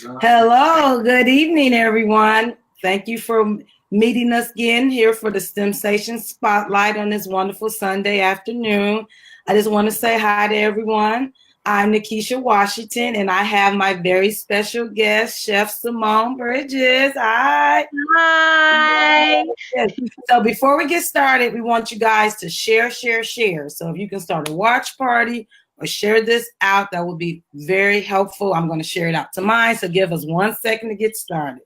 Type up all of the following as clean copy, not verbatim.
Hello, good evening, everyone. Thank you for meeting us again here for the STEMsation Spotlight on this wonderful Sunday afternoon. I just want to say hi to everyone. I'm Nikisha Washington, and I have my very special guest, Chef Simone Bridges. Hi. Hi. Yes. So before we get started, we want you guys to share. So if you can start a watch party or share this out, that would be very helpful. I'm going to share it out to mine. So give us 1 second to get started.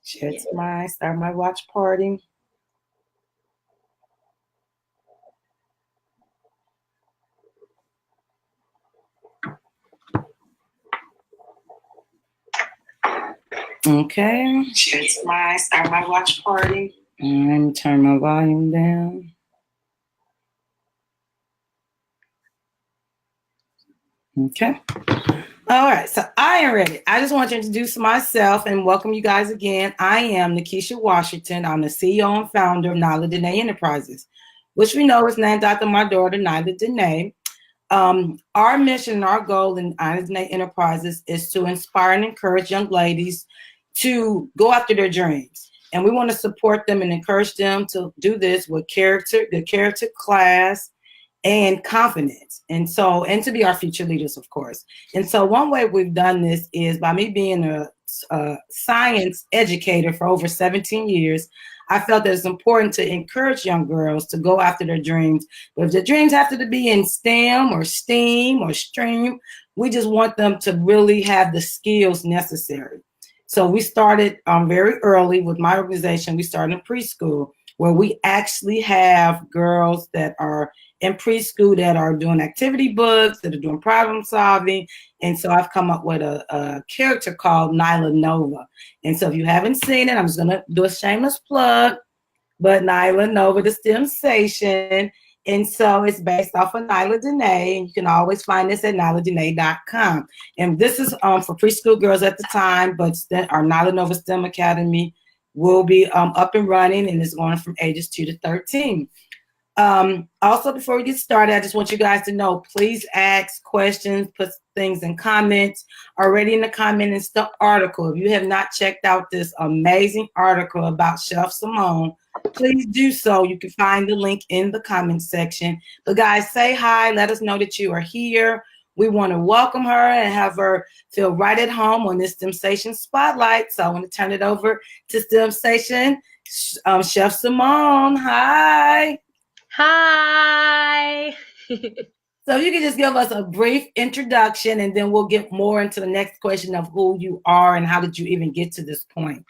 Share it to mine, start my watch party. Okay. Share it to mine, start my watch party. And turn my volume down. Okay. All right, so I am ready. I just want to introduce myself and welcome you guys again. I am Nikisha Washington. I'm the CEO and founder of Nyla Dene Enterprises, which we know is named after my daughter, Nyla Dene. Our mission and our goal in Nyla Dene Enterprises is to inspire and encourage young ladies to go after their dreams. And we want to support them and encourage them to do this with good character, class, and confidence, and to be our future leaders, of course. And so one way we've done this is by me being a science educator for over 17 years. I felt that it's important to encourage young girls to go after their dreams. But if their dreams have to be in STEM or STEAM or STREAM, we just want them to really have the skills necessary. So we started very early with my organization. We started in preschool, where we actually have girls that are in preschool that are doing activity books, that are doing problem solving. And so I've come up with a character called Nyla Nova. And so if you haven't seen it, I'm just going to do a shameless plug. But Nyla Nova, the STEMsation. And so it's based off of Nyla Dene. And you can always find this at nyladene.com. And this is for preschool girls at the time, but our Nyla Nova STEM Academy will be up and running, and it's going from ages 2 to 13. Also, before we get started, I just want you guys to know, please ask questions, put things in comments. Already in the comments, the article. If you have not checked out this amazing article about Chef Simone, please do so. You can find the link in the comment section. But guys, say hi. Let us know that you are here. We want to welcome her and have her feel right at home on this STEMsation Spotlight. So I want to turn it over to STEMsation, Chef Simone. Hi. Hi. So you can just give us a brief introduction, and then we'll get more into the next question of who you are and how did you even get to this point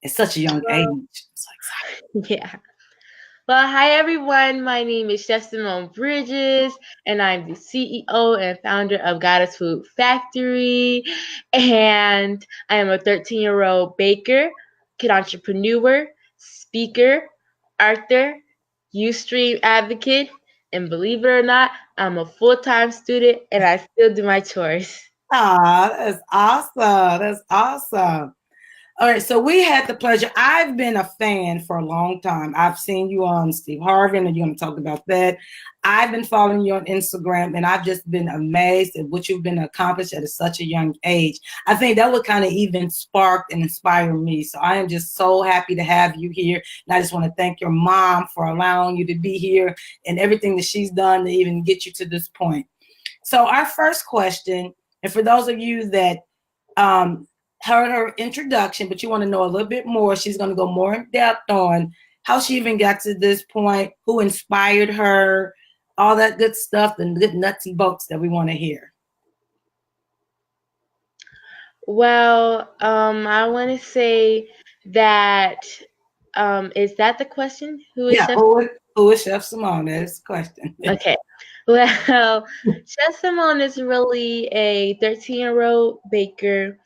at such a young age. I'm so excited. Yeah. Well, hi everyone. My name is Chef Simone Bridges, and I'm the CEO and founder of Goddess Food Factory. And I am a 13-year-old baker, kid entrepreneur, speaker, author, Ustream advocate, and believe it or not, I'm a full-time student and I still do my chores. That's awesome. That's awesome. All right, so we had the pleasure. I've been a fan for a long time. I've seen you on Steve Harvey, and you're going to talk about that. I've been following you on Instagram, and I've just been amazed at what you've been accomplished at such a young age. I think that would kind of even spark and inspire me. So I am just so happy to have you here. And I just want to thank your mom for allowing you to be here and everything that she's done to even get you to this point. So our first question, and for those of you that heard her introduction, but you want to know a little bit more, she's going to go more in depth on how she even got to this point, who inspired her, all that good stuff, the good nuts and bolts that we want to hear. Well, I want to say that is that the question? Who is Chef? Who is Chef Simone? That's the question. Okay. Well, Chef Simone is really a 13-year-old baker,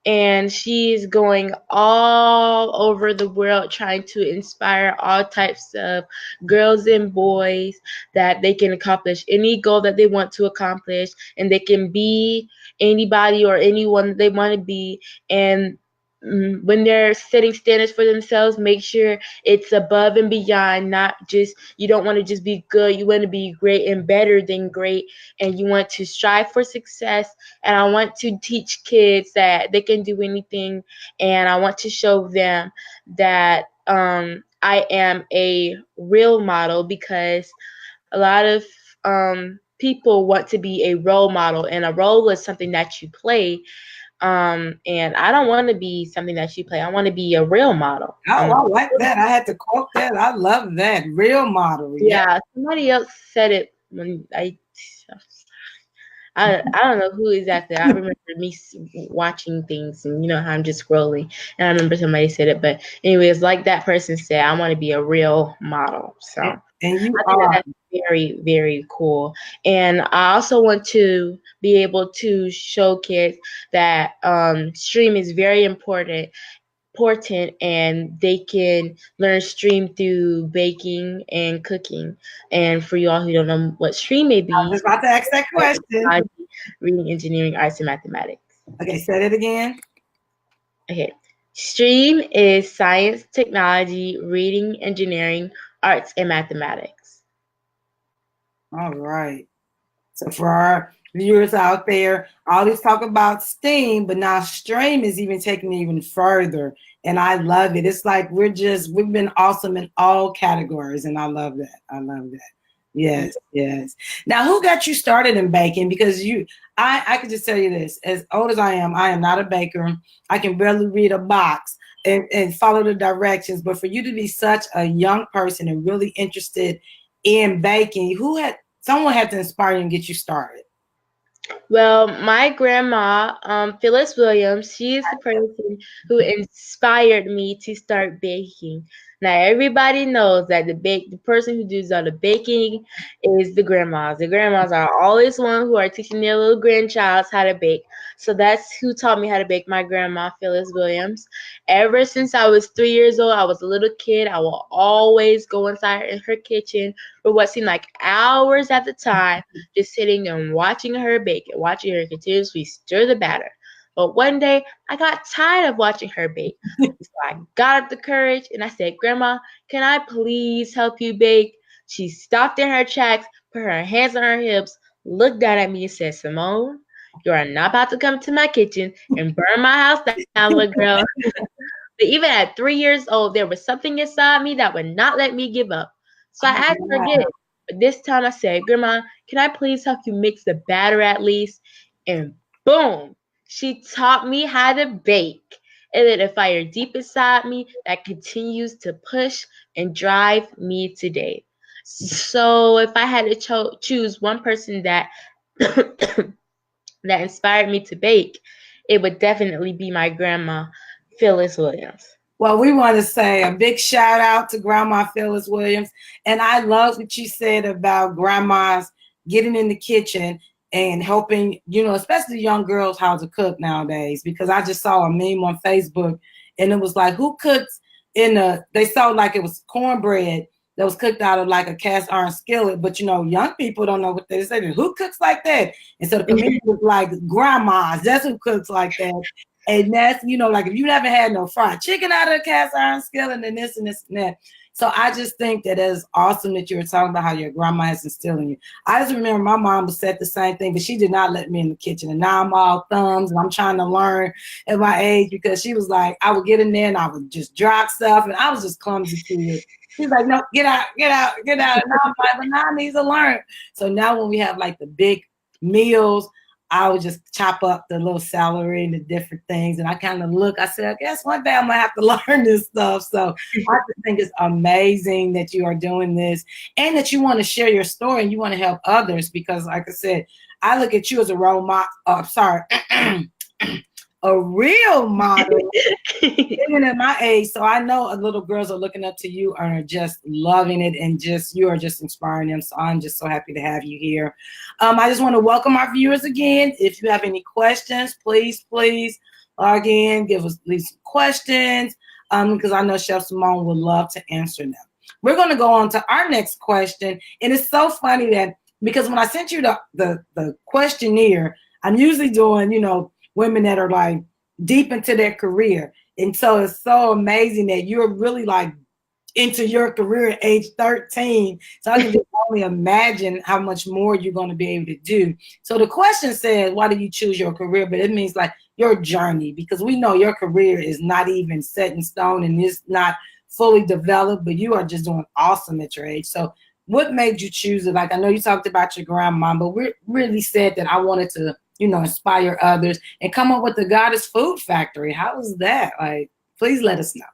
and she's going all over the world trying to inspire all types of girls and boys that they can accomplish any goal that they want to accomplish, and they can be anybody or anyone that they want to be, and when they're setting standards for themselves, make sure it's above and beyond, not just, you don't want to just be good, you want to be great and better than great, and you want to strive for success. And I want to teach kids that they can do anything, and I want to show them that I am a real model, because a lot of people want to be a role model, and a role is something that you play. And I don't want to be something that you play. I want to be a real model. Oh, I like that. I had to quote that. I love that. Real model. Yeah, somebody else said it when I don't know who exactly. I remember me watching things, and you know how I'm just scrolling, and I remember somebody said it. But anyways, like that person said, I want to be a real model. So And you I think are. that's very, very cool. And I also want to be able to show kids that STEAM is very important, and they can learn STEAM through baking and cooking. And for you all who don't know what STEAM may I was be, just about to ask that question. reading, engineering, arts, and mathematics. Okay, say it again. Okay. STEAM is science, technology, reading, engineering, arts, and mathematics. All right. So for our viewers out there, I always talk about STEAM, but now STEAM is even taking it even further. And I love it. It's like we've been awesome in all categories. And I love that. I love that. Yes, yes. Now, who got you started in baking? Because I could just tell you this, as old as I am not a baker. I can barely read a box and follow the directions. But for you to be such a young person and really interested in baking, someone had to inspire you and get you started. Well, my grandma, Phyllis Williams, she is the person who inspired me to start baking. Now, everybody knows that the person who does all the baking is the grandmas. The grandmas are always one who are teaching their little grandchilds how to bake. So that's who taught me how to bake, my grandma, Phyllis Williams. Ever since I was 3 years old, I was a little kid. I will always go inside in her kitchen for what seemed like hours at the time, just sitting and watching her bake and watching her continuously stir the batter. But one day, I got tired of watching her bake. So I got up the courage and I said, Grandma, can I please help you bake? She stopped in her tracks, put her hands on her hips, looked down at me and said, Simone, you are not about to come to my kitchen and burn my house down, little girl. But even at 3 years old, there was something inside me that would not let me give up. So I asked her again. But this time I said, Grandma, can I please help you mix the batter at least? And boom, she taught me how to bake. It lit a fire deep inside me that continues to push and drive me today. So if I had to choose one person that that inspired me to bake, it would definitely be my grandma, Phyllis Williams. Well, we want to say a big shout out to Grandma Phyllis Williams. And I love what you said about grandmas getting in the kitchen and helping, especially young girls how to cook nowadays. Because I just saw a meme on Facebook and it was like, who cooks they saw like it was cornbread that was cooked out of like a cast iron skillet. But, young people don't know what they're saying. Who cooks like that? And so the community was like, grandmas, that's who cooks like that. And that's, like if you never had no fried chicken out of a cast iron skillet and this and this and that. So I just think that it's awesome that you were talking about how your grandma has instilled in you. I just remember my mom said the same thing, but she did not let me in the kitchen. And now I'm all thumbs and I'm trying to learn at my age because she was like, I would get in there and I would just drop stuff and I was just clumsy to it. She's like, no, get out. And I'm like, but now I need to learn. So now when we have like the big meals, I would just chop up the little celery and the different things. And I kind of I said, I guess one day I'm going to have to learn this stuff. So I just think it's amazing that you are doing this and that you want to share your story and you want to help others because, like I said, I look at you as a role model. A real model, even at my age. So I know little girls are looking up to you and are just loving it and you are just inspiring them. So I'm just so happy to have you here. I just want to welcome our viewers again. If you have any questions, please log in, give us these questions because I know Chef Simone would love to answer them. We're going to go on to our next question. And it's so funny that because when I sent you the questionnaire, I'm usually doing, women that are like deep into their career. And so it's so amazing that you're really like into your career at age 13. So I can just only imagine how much more you're going to be able to do. So the question says, why do you choose your career? But it means like your journey, because we know your career is not even set in stone and it's not fully developed, but you are just doing awesome at your age. So what made you choose it? Like, I know you talked about your grandma, but we really said that I wanted to, inspire others and come up with the Goddess Food Factory. How was that? Like, please let us know.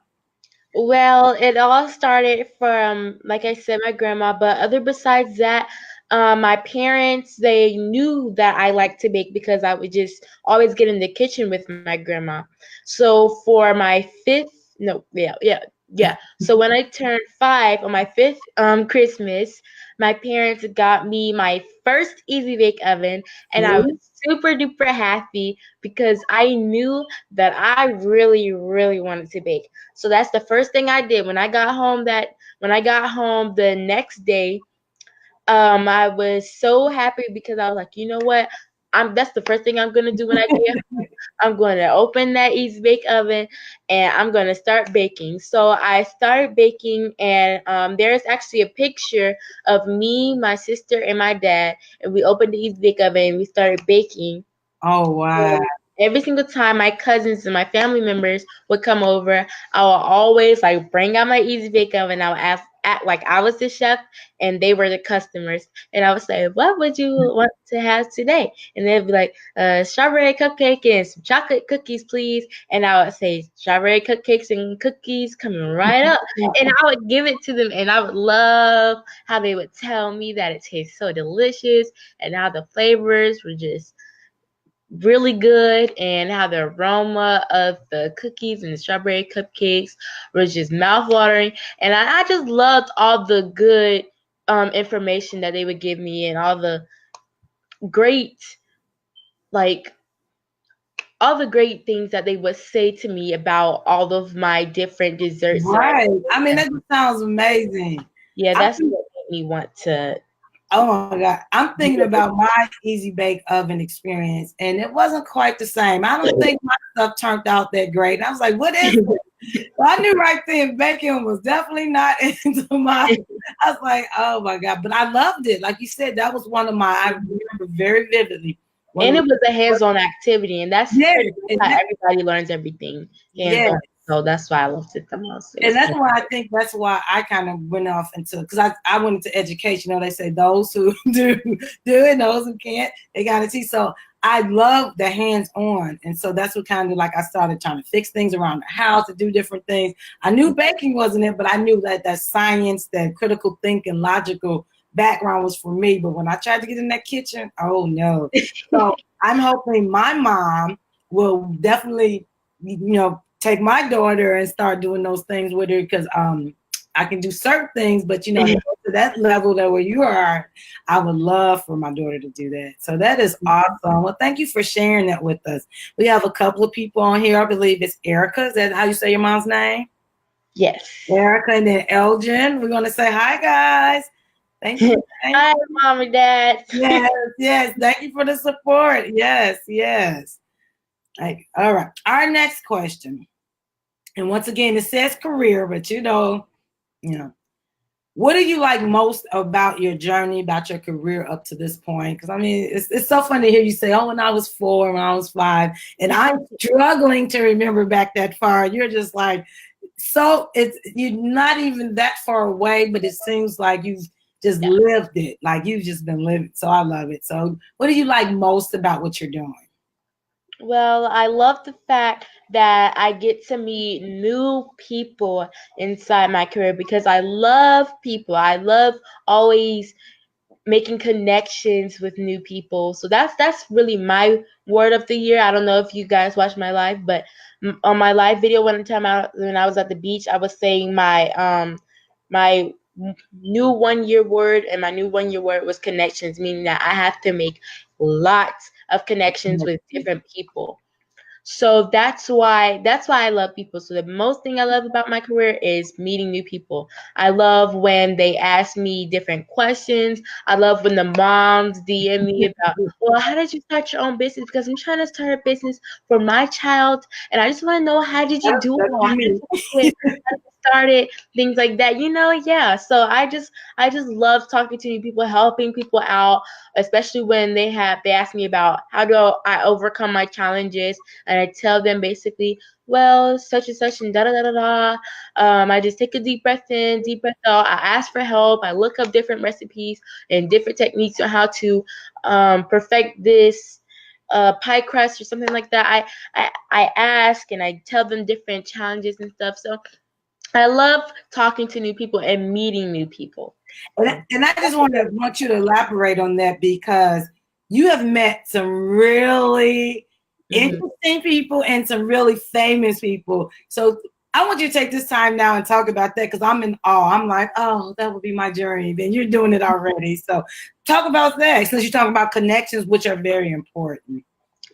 Well, it all started from, like I said, my grandma, but other besides that, my parents, they knew that I liked to bake because I would just always get in the kitchen with my grandma. So for my fifth, no, yeah. So when I turned 5 on my fifth Christmas, my parents got me my first Easy Bake Oven, and I was super duper happy because I knew that I really, really wanted to bake. So that's the first thing I did when I got home. When I got home the next day, I was so happy because I was like, you know what? That's the first thing I'm gonna do when I get home. I'm going to open that Easy Bake Oven and I'm going to start baking. So I started baking, and there's actually a picture of me, my sister, and my dad, and we opened the Easy Bake Oven and we started baking. Oh, wow. Every single time my cousins and my family members would come over, I would always like bring out my Easy Bake Oven. I would act like I was the chef and they were the customers. And I would say, "What would you want to have today?" And they'd be like, "Strawberry cupcake and some chocolate cookies, please." And I would say, "Strawberry cupcakes and cookies coming right up." And I would give it to them, and I would love how they would tell me that it tastes so delicious and how the flavors were just really good, and how the aroma of the cookies and the strawberry cupcakes was just mouth-watering. And I just loved all the good information that they would give me, and great like all the great things that they would say to me about all of my different desserts. Right. I mean, that just sounds amazing. Yeah, I that's think, what made me want to. oh my God. I'm thinking about my Easy Bake Oven experience, and it wasn't quite the same. I don't think my stuff turned out that great. And I was like, what is it? So I knew right then baking was definitely not into my. I was like, oh my God. But I loved it. Like you said, that was one of my, I remember very vividly. And it was a hands-on activity, and that's Yeah, pretty much how everybody learns everything yeah. hands-on. So that's why I loved it the most. And that's why I think that's why I kind of went off into, because I went into education. They say those who do it, those who can't, they got to teach. So I love the hands-on, and so that's what kind of like I started trying to fix things around the house, to do different things. I knew baking wasn't it, but I knew that science, that critical thinking, logical background was for me. But when I tried to get in that kitchen, oh no. So I'm hoping my mom will definitely, take my daughter and start doing those things with her, because I can do certain things, but to that level that where you are, I would love for my daughter to do that. So that is awesome. Well, thank you for sharing that with us. We have a couple of people on here. I believe it's Erica. Is that how you say your mom's name? Yes. Erica, and then Elgin. We're going to say hi, guys. Thank you. Hi, Mom and Dad. Yes. Thank you for the support. Yes. All right. Our next question. And once again, it says career, but what do you like most about your journey, about your career up to this point? Because I mean, it's so funny to hear you say, "Oh, when I was 4, when I was 5," and I'm struggling to remember back that far. You're just like, so you're not even that far away, but it seems like you've just lived it, like you've just been living. So I love it. So what do you like most about what you're doing? Well, I love the fact that I get to meet new people inside my career because I love people. I love always making connections with new people. So that's really my word of the year. I don't know if you guys watch my live, but on my live video when I was at the beach, I was saying my new 1 year word, and my new 1 year word was connections, meaning that I have to make lots of connections with different people. So that's why I love people. So the most thing I love about my career is meeting new people. I love when they ask me different questions. I love when the moms DM me about, well, how did you start your own business? Because I'm trying to start a business for my child, and I just want to know, how did you do it That's all? How did me. you do it? How did you start it? Things like that, yeah. So I just love talking to new people, helping people out, especially when they ask me about how do I overcome my challenges, and I tell them basically, well, such and such and da da da da da. I just take a deep breath in, deep breath out. I ask for help. I look up different recipes and different techniques on how to perfect this pie crust or something like that. I ask and I tell them different challenges and stuff. So I love talking to new people and meeting new people. And I just want you to elaborate on that, because you have met some really interesting people and some really famous people. So I want you to take this time now and talk about that, because I'm in awe. I'm like, oh, that would be my journey. Then you're doing it already. So talk about that, since you're talking about connections, which are very important.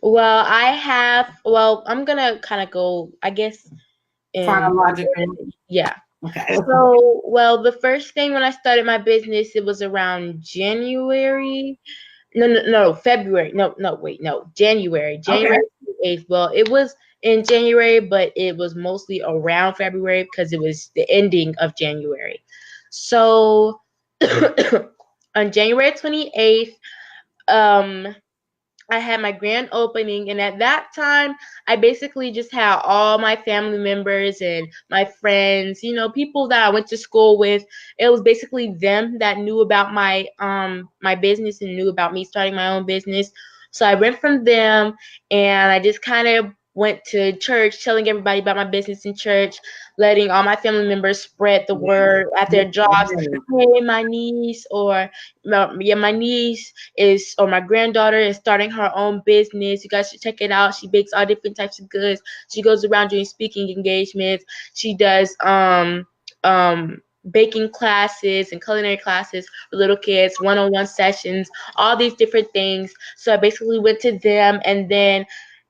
Well, I'm gonna kind of go, I guess, in Chronological. yeah. Okay. So, well, the first thing when I started my business, it was around January. No, February. No, January. Okay. January 8th. Well, it was in January, but it was mostly around February because it was the ending of January. So, on January 28th, um, I had my grand opening, and at that time, I basically just had all my family members and my friends, people that I went to school with. It was basically them that knew about my business and knew about me starting my own business. So I went from them, and I just kind of went to church, telling everybody about my business in church, letting all my family members spread the word at their jobs. Hey, my niece, or my niece is, or my granddaughter is starting her own business. You guys should check it out. She bakes all different types of goods. She goes around doing speaking engagements. She does baking classes and culinary classes for little kids, one-on-one sessions, all these different things. So I basically went to them, and then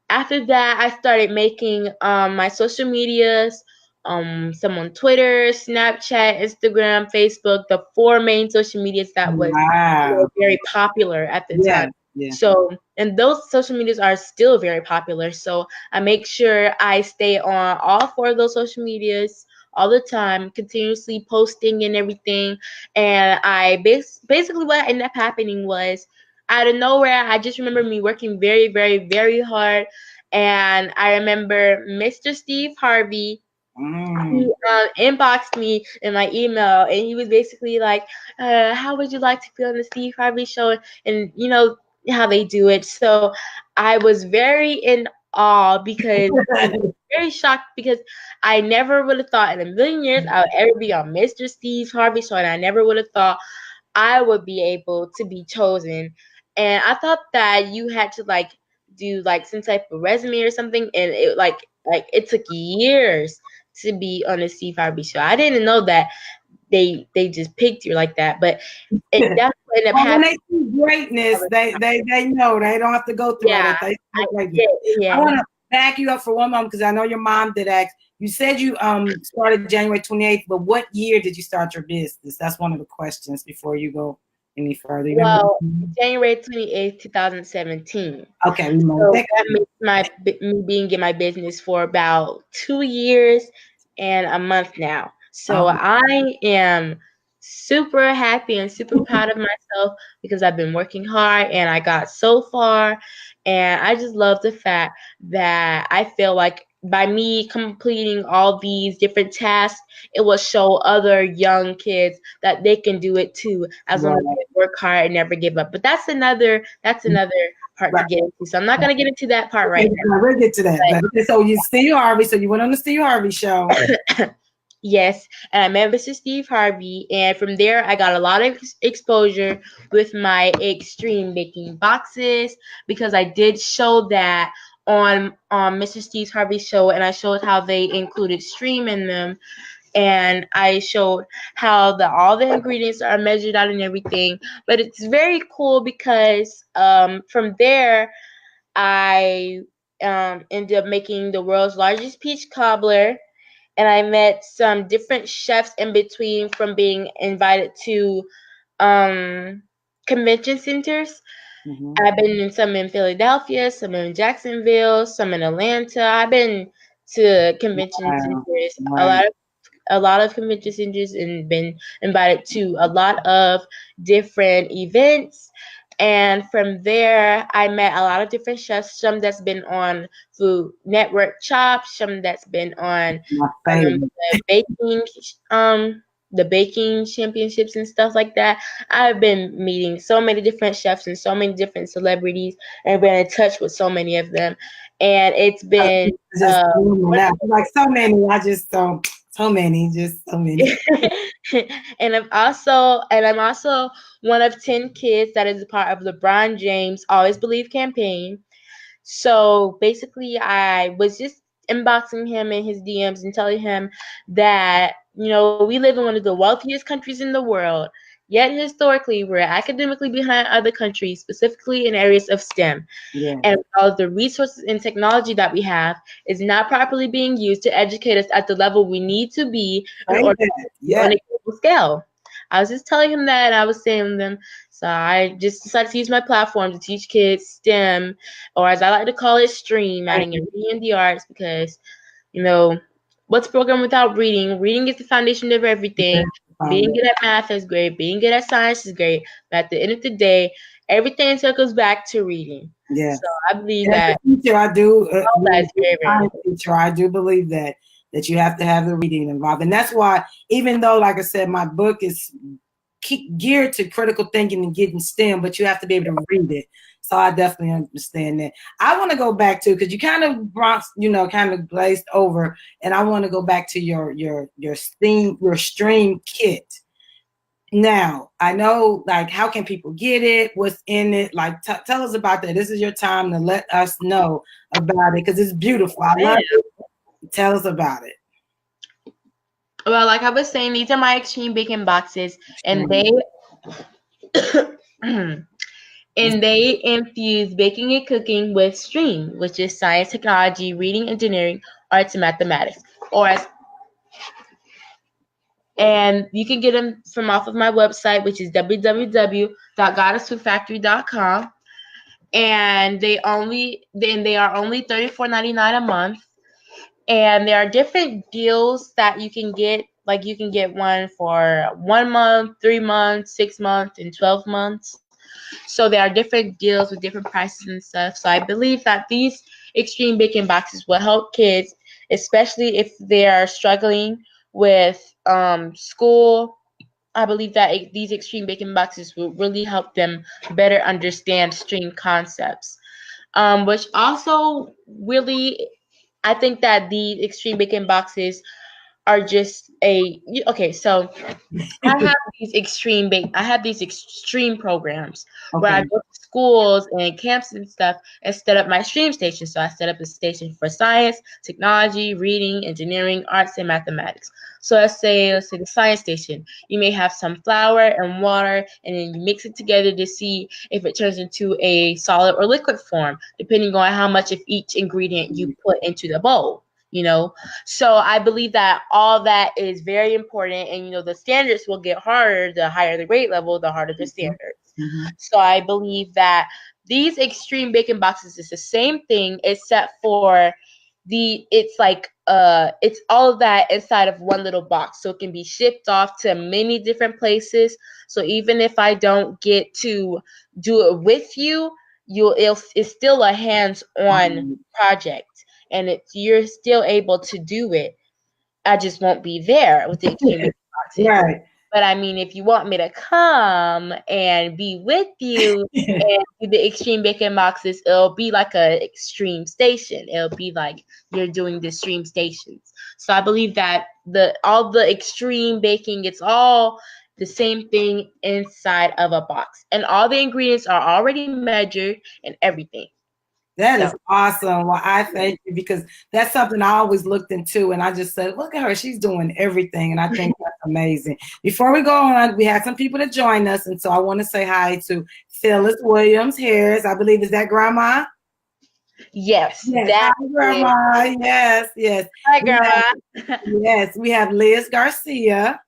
after that, I started making my social medias, some on Twitter, Snapchat, Instagram, Facebook, the four main social medias that was Wow. very popular at the Yeah. time. Yeah. So, and those social medias are still very popular. So I make sure I stay on all four of those social medias all the time, continuously posting and everything. And basically what ended up happening was, out of nowhere, I just remember me working very, very, very hard. And I remember Mr. Steve Harvey, he inboxed me in my email, and he was basically like, how would you like to be on the Steve Harvey show? And you know how they do it. So I was very in awe, because I was very shocked, because I never would have thought in a million years I would ever be on Mr. Steve Harvey show, and I never would have thought I would be able to be chosen. And I thought that you had to do some type of resume or something, and it it took years to be on the Steve Harvey show. I didn't know that they just picked you like that, but that's what ended up Well, when happening. they see greatness, they know they don't have to go through all Yeah, that. They see greatness. did. I Yeah. want to back you up for one moment, because I know your mom did ask. You said you started January 28th, but what year did you start your business? That's one of the questions before you go any further. You remember? Well, January 28th, 2017. Okay, we know So that. that makes me being in my business for about 2 years and a month now. So I am super happy and super proud of myself, because I've been working hard and I got so far. And I just love the fact that I feel like by me completing all these different tasks, it will show other young kids that they can do it too, as long as they work hard and never give up. But that's another part to get into. So I'm not gonna get into that part right now. We'll get to that. But, so you Steve Harvey. So you went on the Steve Harvey show. Yes, and I met Mr. Steve Harvey, and from there I got a lot of exposure with my extreme baking boxes, because I did show that on Mr. Steve Harvey's show, and I showed how they included stream in them, and I showed how all the ingredients are measured out and everything. But it's very cool, because from there I ended up making the world's largest peach cobbler. And I met some different chefs in between, from being invited to convention centers. I've been in some in Philadelphia, some in Jacksonville, some in Atlanta. I've been to convention centers, Wow. a lot of convention centers, and been invited to a lot of different events. And from there, I met a lot of different chefs. Some that's been on Food Network Chops, some that's been on My favorite. the um the baking championships and stuff like that. I've been meeting so many different chefs and so many different celebrities, and been in touch with so many of them. And it's been Just now. Like so many, I just so many, just so many. and I'm also one of 10 kids that is a part of LeBron James Always Believe campaign. So basically, I was just inboxing him in his DMs and telling him that, we live in one of the wealthiest countries in the world, yet historically, we're academically behind other countries, specifically in areas of STEM. Yeah. And all of the resources and technology that we have is not properly being used to educate us at the level we need to be in order to be on a global scale. I was just telling him that, and I was saying to them, so I just decided to use my platform to teach kids STEM, or as I like to call it, STREAM, adding in reading and the arts, because, what's program without reading? Reading is the foundation of everything. Being good at math is great. Being good at science is great. But at the end of the day, everything circles back to reading. Yeah. So I believe As that a teacher, I do. that's very, very Teacher, I do believe that you have to have the reading involved, and that's why, even though, like I said, my book is geared to critical thinking and getting STEM, but you have to be able to read it. So I definitely understand that. I want to go back to, because you kind of kind of glazed over, and I want to go back to your stream kit. Now, I know, like, how can people get it? What's in it? Like, tell us about that. This is your time to let us know about it, because it's beautiful. I love it. Tell us about it. well. Like I was saying, these are my extreme baking boxes, and they and they infuse baking and cooking with STREAM, which is science, technology, reading, engineering, arts, and mathematics, and you can get them from off of my website, which is www.goddessfoodfactory.com. And they are only $34.99 a month. And there are different deals that you can get. Like, you can get one for 1 month, 3 months, 6 months, and 12 months. So there are different deals with different prices and stuff. So I believe that these extreme baking boxes will help kids, especially if they are struggling with school. I believe that these extreme baking boxes will really help them better understand stream concepts. Which also really, I think that the extreme baking boxes are just okay. So I have these extreme programs where I go to schools and camps and stuff and set up my stream station. So I set up a station for science, technology, reading, engineering, arts, and mathematics. So let's say the science station. You may have some flour and water, and then you mix it together to see if it turns into a solid or liquid form, depending on how much of each ingredient you put into the bowl. So I believe that all that is very important, and the standards will get harder. The higher the grade level, the harder the standards. So I believe that these extreme baking boxes is the same thing, except for it's all of that inside of one little box, so it can be shipped off to many different places. So even if I don't get to do it with you, it's still a hands-on project, and you're still able to do it. I just won't be there with the extreme baking boxes. Right. But I mean, if you want me to come and be with you and do the extreme baking boxes, it'll be like a extreme station. It'll be like you're doing the stream stations. So I believe that all the extreme baking, it's all the same thing inside of a box, and all the ingredients are already measured and everything. That is awesome. Well, I thank you, because that's something I always looked into, and I just said, look at her, she's doing everything, and I think that's amazing. Before we go on, we had some people to join us, and so I want to say hi to Phyllis Williams Harris. I believe, is that Grandma? Yes, Yes. Hi, that is. Grandma. Yes, yes. Hi, We have, Grandma. yes, we have Liz Garcia.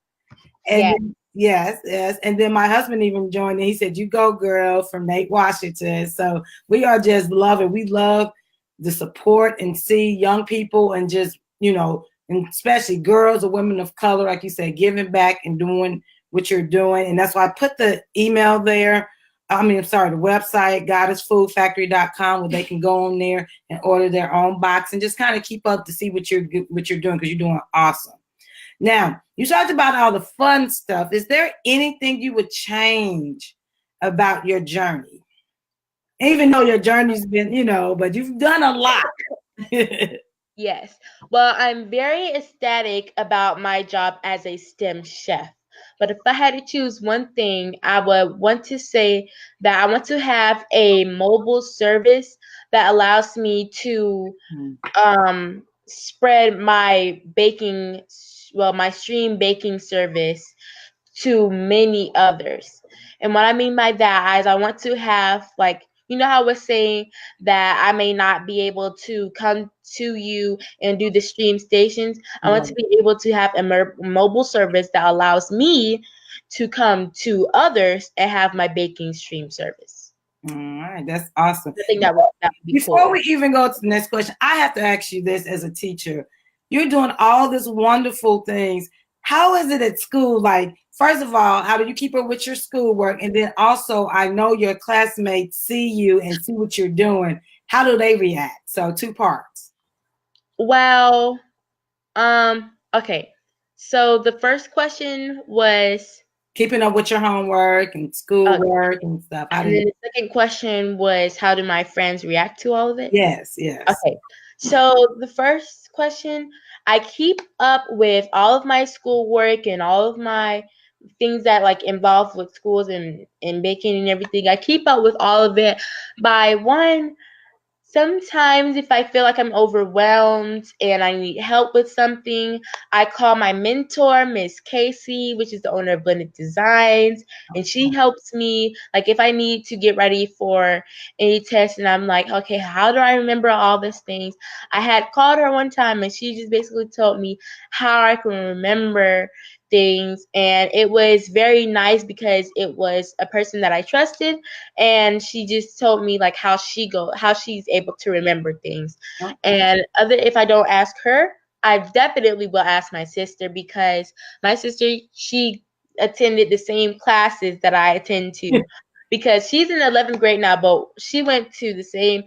And Yes, then, yes, yes. And then my husband even joined and he said, "You go, girl," from Nate Washington. So we are just loving. We love the support and see young people and just, and especially girls or women of color, like you said, giving back and doing what you're doing. And that's why I put the email there. I'm sorry, the website, goddessfoodfactory.com, where they can go on there and order their own box and just kind of keep up to see what you're doing, because you're doing awesome. Now, you talked about all the fun stuff. Is there anything you would change about your journey? Even though your journey's been, but you've done a lot. yes. Well, I'm very ecstatic about my job as a STEM chef. But if I had to choose one thing, I would want to say that I want to have a mobile service that allows me to spread my baking, well, my stream baking service to many others. And what I mean by that is I want to have, like, how I was saying that I may not be able to come to you and do the stream stations. I want to be able to have a mobile service that allows me to come to others and have my baking stream service. All right, that's awesome. I think that would be Before cool. we even go to the next question, I have to ask you this as a teacher. You're doing all these wonderful things. How is it at school? Like, first of all, how do you keep up with your schoolwork? And then also, I know your classmates see you and see what you're doing. How do they react? So, two parts. Well, okay. So the first question was Keeping up with your homework and schoolwork and stuff. How do and you? then the second question was, how do my friends react to all of it? Yes, yes. Okay. So the first question, I keep up with all of my schoolwork and all of my things that like involve with schools and baking and everything. I keep up with all of it by one. Sometimes, if I feel like I'm overwhelmed and I need help with something, I call my mentor, Miss Casey, which is the owner of Blended Designs, and she helps me. Like, if I need to get ready for any test and I'm like, okay, how do I remember all these things? I had called her one time and she just basically told me how I can remember things, and it was very nice because it was a person that I trusted, and she just told me like how she's able to remember things. And other if I don't ask her, I definitely will ask my sister, because my sister, she attended the same classes that I attend to, because she's in 11th grade now, but she went to the same,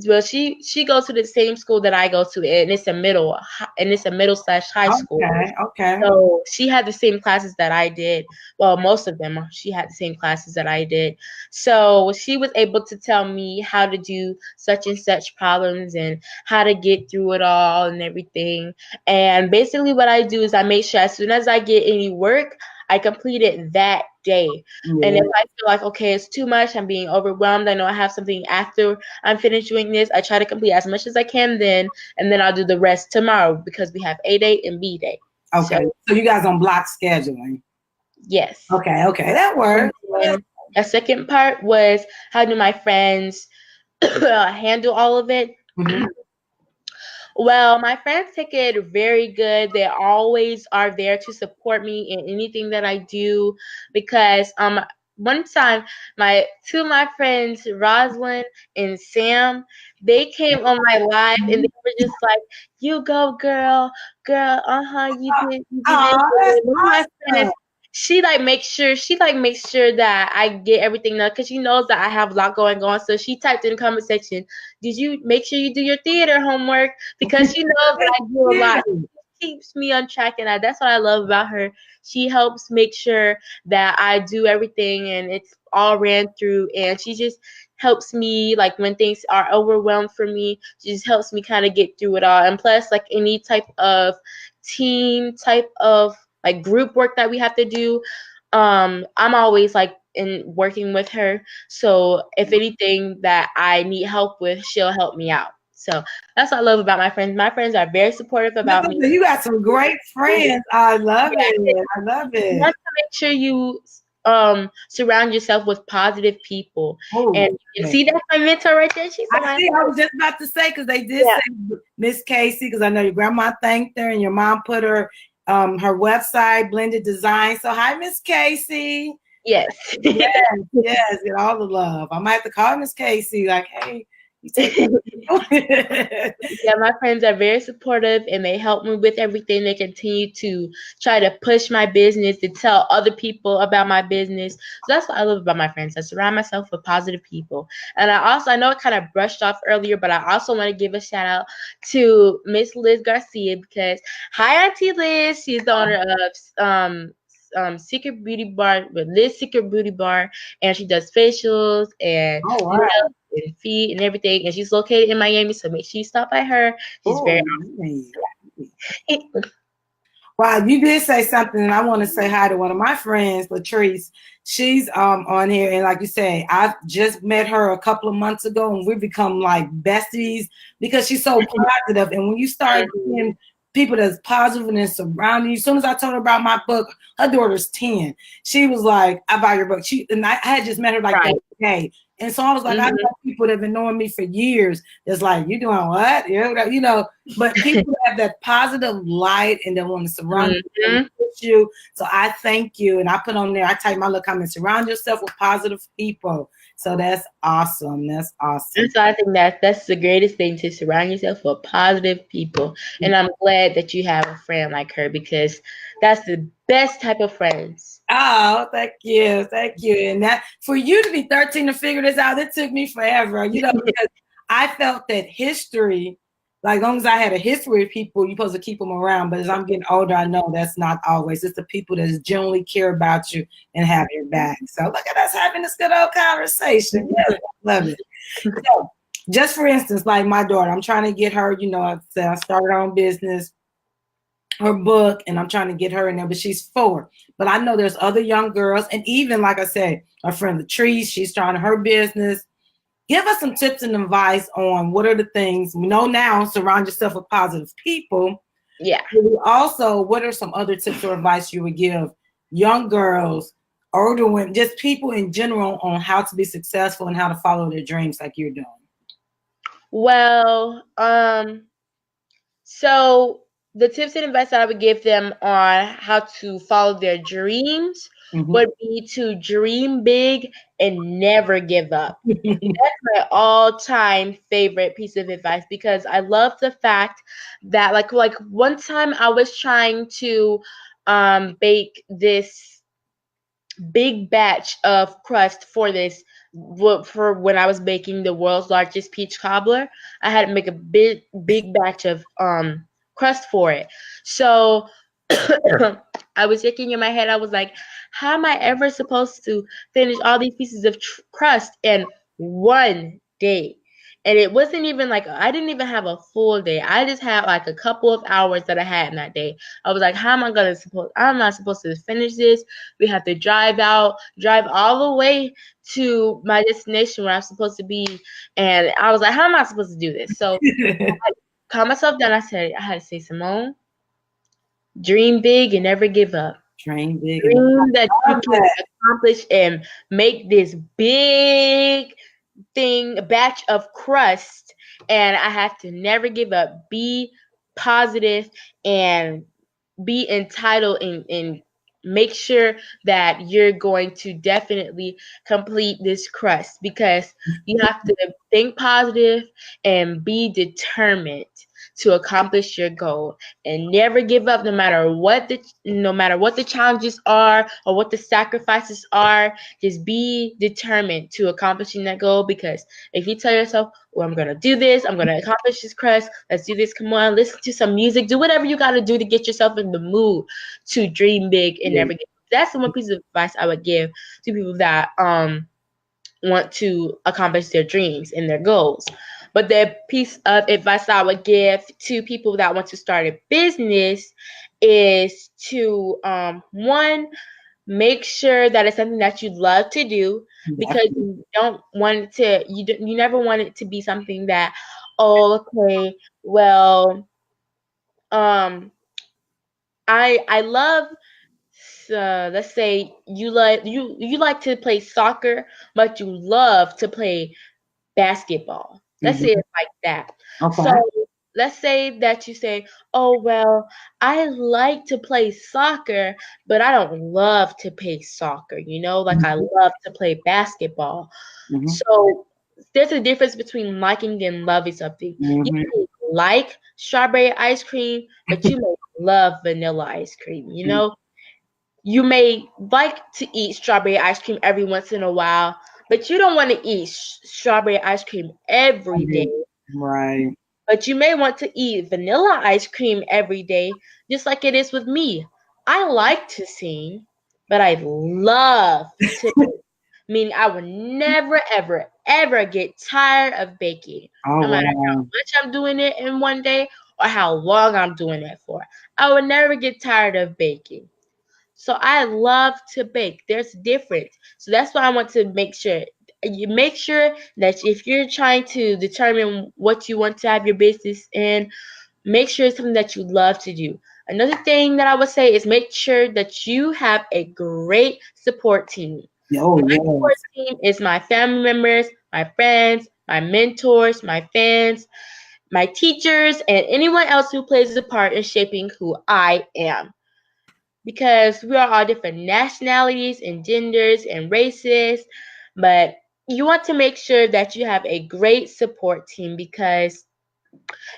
well, she goes to the same school that I go to, and it's a middle slash high school. Okay, okay. So she had the same classes that I did. Well, most of them, she had the same classes that I did. So she was able to tell me how to do such and such problems and how to get through it all and everything. And basically what I do is I make sure as soon as I get any work, I complete it that day. Yeah. And if I feel like, okay, it's too much, I'm being overwhelmed, I know I have something after I'm finished doing this, I try to complete as much as I can then, and then I'll do the rest tomorrow, because we have A day and B day. Okay. So you guys on block scheduling? Yes. Okay, that works. The second part was, how do my friends handle all of it? Mm-hmm. Well, my friends take it very good. They always are there to support me in anything that I do, because one time two of my friends, Roslyn and Sam, they came on my live and they were just like, "You go, girl, you did Oh, it." that's One of my awesome. friends, she makes sure that I get everything done, because she knows that I have a lot going on. So she typed in the comment section, "Did you make sure you do your theater homework?" Because she knows that I do a lot. She keeps me on track, and that's what I love about her. She helps make sure that I do everything and it's all ran through, and she just helps me, like, when things are overwhelmed for me, she just helps me kind of get through it all. And plus, like, any type of team type of like group work that we have to do, I'm always like in working with her. So if anything that I need help with, she'll help me out. So that's what I love about my friends. My friends are very supportive about me. You got some great friends. I love it. I love You it. want to make sure you surround yourself with positive people. Oh, And you see, that's my mentor right there. She's I see. I was just about to say, because they did say Miss Casey, because I know your grandma thanked her and your mom put her website, Blended Design. So hi, Miss Casey. Yes. yes, get all the love. I might have to call Miss Casey, like, hey, you take Yeah, my friends are very supportive and they help me with everything. They continue to try to push my business, to tell other people about my business. So that's what I love about my friends. I surround myself with positive people. And I know I kind of brushed off earlier, but I also want to give a shout out to Miss Liz Garcia, because hi, Auntie Liz. She's the owner of Secret Beauty Bar, with Liz Secret Beauty Bar, and she does facials and nails and feet and everything. And she's located in Miami, so make sure you stop by her. She's very awesome. Wow, you did say something, and I want to say hi to one of my friends, Latrice. She's on here, and like you say, I just met her a couple of months ago, and we've become like besties because she's so positive. And when you start seeing people that's positive and surrounding you, as soon as I told her about my book, her daughter's 10. She was like, "I buy your book." I had just met her like that day. And so I was like, I know people that have been knowing me for years. It's like, you doing what? You know, but people have that positive light and they want to surround you. So I thank you. And I put on there, I type my little comment, surround yourself with positive people. So that's awesome. That's awesome. And so I think that's the greatest thing, to surround yourself with positive people. And I'm glad that you have a friend like her, because that's the best type of friends. Oh, thank you. Thank you. And that for you to be 13 to figure this out, it took me forever, you know, because I felt that history, like as long as I had a history of people, you're supposed to keep them around. But as I'm getting older, I know that's not always. It's the people that genuinely care about you and have your back. So look at us having this good old conversation. Yes, I love it. So just for instance, like my daughter, I'm trying to get her, you know, I started her own business, her book, and I'm trying to get her in there, but she's 4. But I know there's other young girls, and even like I said, our friend Latrice, she's starting her business. Give us some tips and advice on what are the things we know now. Surround yourself with positive people. Yeah. Also, what are some other tips or advice you would give young girls, older women, just people in general, on how to be successful and how to follow their dreams like you're doing? Well, so the tips and advice that I would give them on how to follow their dreams would be to dream big and never give up. That's my all-time favorite piece of advice, because I love the fact that like one time I was trying to bake this big batch of crust for when I was baking the world's largest peach cobbler. I had to make a big batch of crust for it. So I was thinking in my head, I was like, how am I ever supposed to finish all these pieces of crust in one day? And it wasn't even like, I didn't even have a full day. I just had like a couple of hours that I had in that day. I was like, I'm not supposed to finish this. We have to drive all the way to my destination where I'm supposed to be. And I was like, how am I supposed to do this? So I calmed myself down. I had to say, Simone, dream big and never give up. Dream big. Dream that you can accomplish and make this big batch of crust, and I have to never give up. Be positive and be entitled, and make sure that you're going to definitely complete this crust, because you have to think positive and be determined to accomplish your goal, and never give up, no matter what the challenges are or what the sacrifices are. Just be determined to accomplishing that goal, because if you tell yourself, well, I'm gonna do this, I'm gonna accomplish this crest, let's do this, come on, listen to some music, do whatever you gotta do to get yourself in the mood to dream big and never give up. That's the one piece of advice I would give to people that want to accomplish their dreams and their goals. But the piece of advice I would give to people that want to start a business is to one, make sure that it's something that you love to do, because you don't want it to you never want it to be something that, oh, okay, well, I love let's say you like to play soccer, but you love to play basketball. Let's say Mm-hmm. it's like that. So Okay. let's say that you say, oh, well, I like to play soccer, but I don't love to play soccer, like I Mm-hmm. love to play basketball. Mm-hmm. So there's a difference between liking and loving something. You Mm-hmm. may like strawberry ice cream, but you may love vanilla ice cream, You may like to eat strawberry ice cream every once in a while, but you don't want to eat strawberry ice cream every day. Right. But you may want to eat vanilla ice cream every day, just like it is with me. I like to sing, but I love to bake. Meaning I would never, ever, ever get tired of baking, Oh no matter how wow. much I'm doing it in one day or how long I'm doing it for. I would never get tired of baking. So I love to bake. There's a difference. So that's why I want to make sure you make sure that if you're trying to determine what you want to have your business in, make sure it's something that you love to do. Another thing that I would say is make sure that you have a great support team. Oh My support yes. team is my family members, my friends, my mentors, my fans, my teachers, and anyone else who plays a part in shaping who I am, because we are all different nationalities and genders and races, but you want to make sure that you have a great support team, because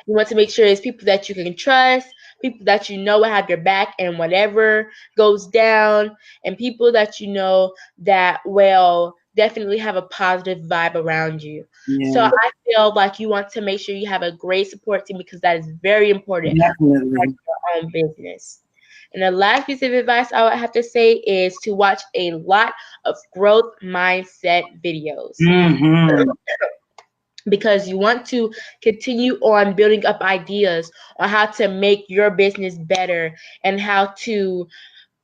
you want to make sure it's people that you can trust, people that you know will have your back and whatever goes down, and people that you know that will definitely have a positive vibe around you. So Yeah. I feel like you want to make sure you have a great support team, because that is very important for Definitely. your own business. And the last piece of advice I would have to say is to watch a lot of growth mindset videos, Mm-hmm. because you want to continue on building up ideas on how to make your business better and how to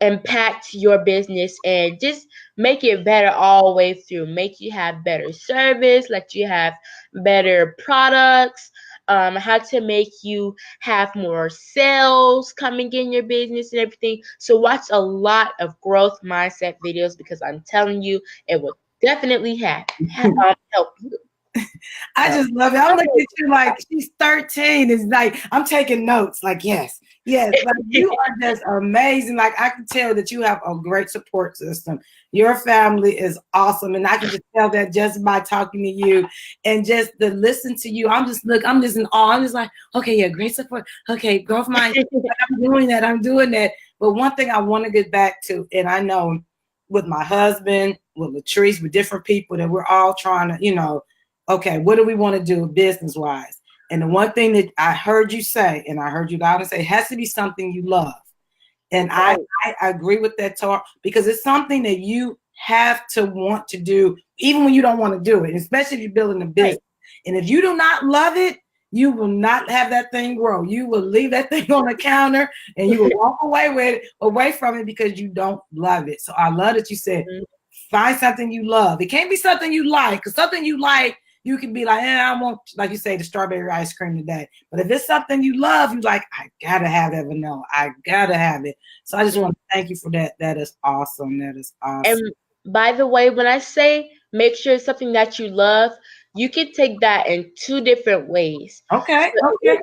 impact your business and just make it better all the way through. Make you have better service, let you have better products, how to make you have more sales coming in your business and everything. So watch a lot of growth mindset videos, because I'm telling you, it will definitely help you. I So, just love it. I'm looking at you like she's 13. It's like I'm taking notes. Like, yes, yes. Like you are just amazing. Like I can tell that you have a great support system. Your family is awesome. And I can just tell that just by talking to you and just to listen to you. I'm just in awe. I'm just like, okay, yeah, great support. Okay, growth mindset. Like, I'm doing that. I'm doing that. But one thing I want to get back to, and I know with my husband, with Latrice, with different people that we're all trying to, okay, what do we want to do business wise? And the one thing that I heard you say, and I heard you loud and say, it has to be something you love. And right, I agree with that talk, because it's something that you have to want to do, even when you don't want to do it, especially if you're building a business. right. And if you do not love it, you will not have that thing grow. You will leave that thing on the counter and you will walk away from it because you don't love it. So I love that you said, find something you love. It can't be something you like, because something you like, you can be like, I want, like you say, the strawberry ice cream today. But if it's something you love, you like, I gotta have that vanilla. I gotta have it. So I just want to thank you for that. That is awesome. That is And awesome. by the way, when I say make sure it's something that you love, you can take that in two different ways. So Okay. Okay.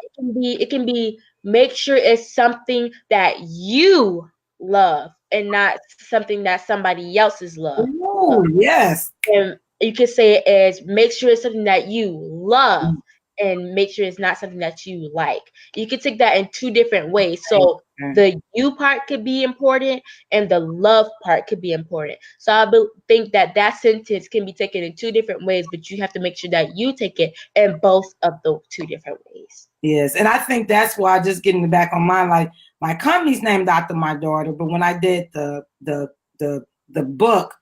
it can be make sure it's something that you love and not something that somebody else's love. Oh, yes. And you can say it as make sure it's something that you love and make sure it's not something that you like. You can take that in two different ways. So Okay. the you part could be important and the love part could be important. So think that that sentence can be taken in two different ways, but you have to make sure that you take it in both of the two different ways. Yes, and I think that's why, just getting the back on mine, like my company's named after my daughter, but when I did the book,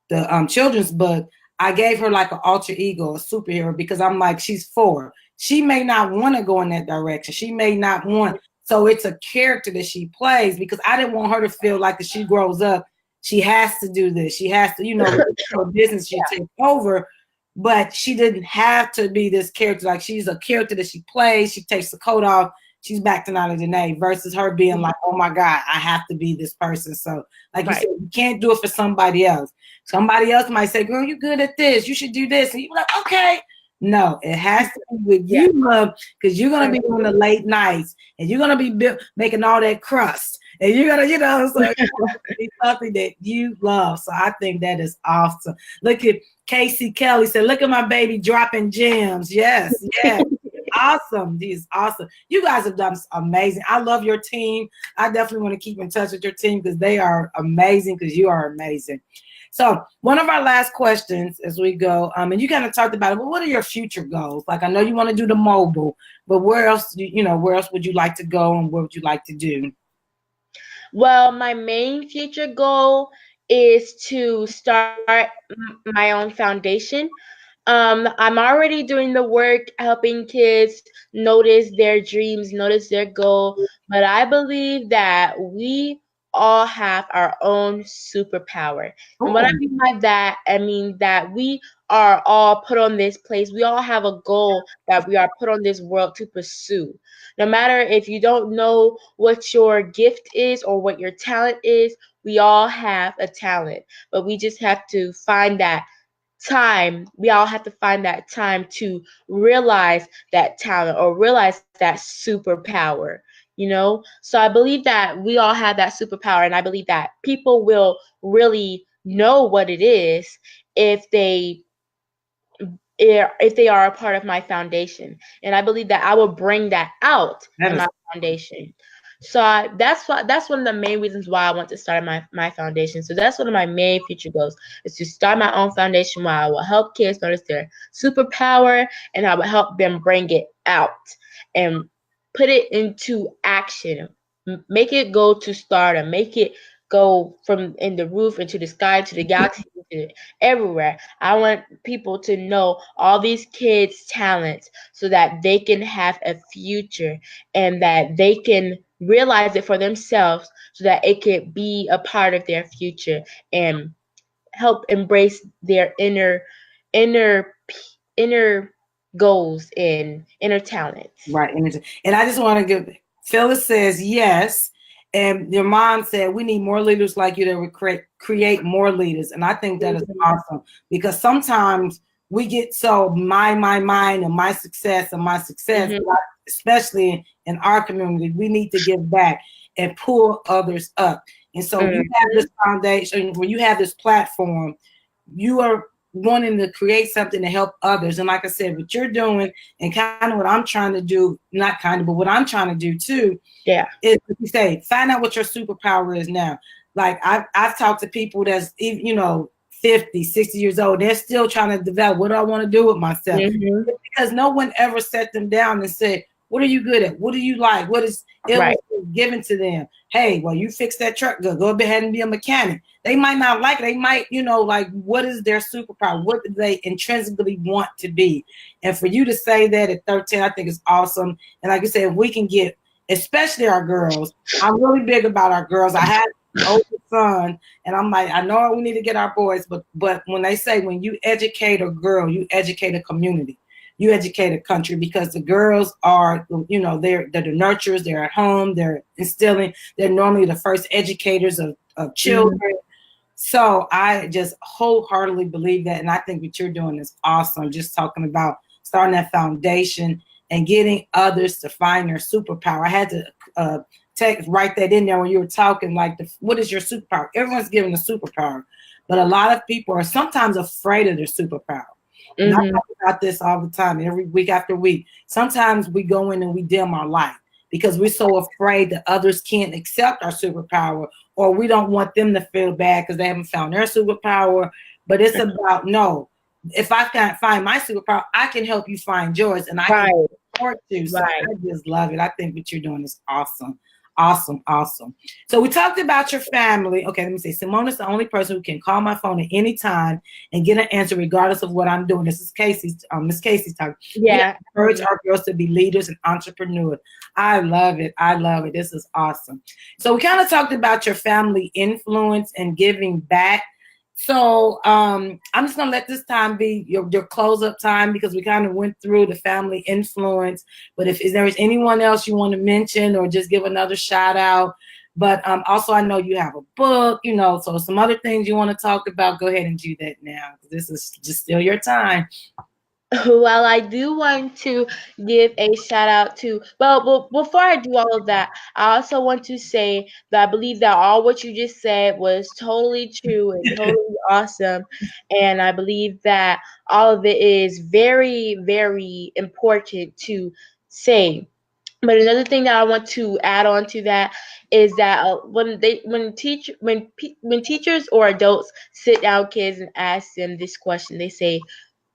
the children's book, I gave her like an alter ego, a superhero, because I'm like, she's 4. She may not want to go in that direction. She may not want, so it's a character that she plays, because I didn't want her to feel like that she grows up, she has to do this. She has to, her business she takes over. But she didn't have to be this character. Like, she's a character that she plays. She takes the coat off. she's back to Nala Janae versus her being like, oh my God, I have to be this person. So like you said, you can't do it for somebody else. Somebody else might say, girl, you're good at this. You should do this. And you're like, okay. No, it has to be with you, love, because you're going to be on the late nights and you're going to be making all that crust. And you're going to, so it's be something that you love. So I think that is awesome. Look at Casey Kelly said, look at my baby dropping gems. Yes, yes. Awesome. This is awesome. You guys have done amazing. I love your team. I definitely want to keep in touch with your team because they are amazing, because you are amazing. So one of our last questions as we go, and you kind of talked about it, but what are your future goals? Like, I know you want to do the mobile, but where else, where else would you like to go and what would you like to do? Well, my main future goal is to start my own foundation. I'm already doing the work helping kids notice their dreams, notice their goal, but I believe that we all have our own superpower. And what I mean by that, I mean that we are all put on this place. We all have a goal that we are put on this world to pursue. No matter if you don't know what your gift is or what your talent is, we all have a talent, but we just have to find that time. We all have to find that time to realize that talent or realize that superpower, So I believe that we all have that superpower, and I believe that people will really know what it is if they are a part of my foundation. And I believe that I will bring that out in my foundation. So that's one of the main reasons why I want to start my foundation. So that's one of my main future goals, is to start my own foundation where I will help kids notice their superpower, and I will help them bring it out and put it into action. Make it go to stardom. Make it go from in the roof into the sky to the galaxy to everywhere. I want people to know all these kids' talents so that they can have a future and that they can realize it for themselves so that it could be a part of their future and help embrace their inner goals and inner talents. Right. And I just want to give, Phyllis says yes. And your mom said, we need more leaders like you that would create more leaders. And I think that is awesome, because sometimes we get so and my success, especially in our community, we need to give back and pull others up. And so you have this foundation, when you have this platform, you are wanting to create something to help others. And like I said, what you're doing and kind of what I'm trying to do, but what I'm trying to do too, is you say, find out what your superpower is now. Like I've talked to people that's, 50, 60 years old, they're still trying to develop, what do I want to do with myself? Because no one ever set them down and said, what are you good at? What do you like? What is it given to them? Hey, well, you fix that truck, go ahead and be a mechanic. They might not like it. They might, what is their superpower? What do they intrinsically want to be? And for you to say that at 13, I think is awesome. And like I said, if we can get, especially our girls, I'm really big about our girls. I have an older son, and I'm like, I know we need to get our boys, but when they say, when you educate a girl, you educate a community. You educate a country, because the girls are, they're the nurturers, they're at home, they're instilling, they're normally the first educators of children. So I just wholeheartedly believe that. And I think what you're doing is awesome. Just talking about starting that foundation and getting others to find their superpower. I had to write that in there when you were talking, like, what is your superpower? Everyone's given a superpower, but a lot of people are sometimes afraid of their superpower. And I talk about this all the time, every week after week. Sometimes we go in and we dim our light because we're so afraid that others can't accept our superpower, or we don't want them to feel bad because they haven't found their superpower. But it's about, no, if I can't find my superpower, I can help you find yours, and I can support you. So I just love it. I think what you're doing is awesome. Awesome, awesome. So we talked about your family. Okay, let me say, Simone is the only person who can call my phone at any time and get an answer regardless of what I'm doing. This is Miss Casey's talking. Yeah. We encourage our girls to be leaders and entrepreneurs. I love it. I love it. This is awesome. So we kind of talked about your family influence and giving back. So I'm just gonna let this time be your close up time because we kind of went through the family influence. But if there is anyone else you want to mention or just give another shout out. But also I know you have a book, so some other things you want to talk about. Go ahead and do that now. This is just still your time. Well, I do want to give a shout out to, well, before I do all of that, I also want to say that I believe that all what you just said was totally true and totally awesome. And I believe that all of it is very, very important to say. But another thing that I want to add on to that is that when teachers or adults sit down kids and ask them this question, they say,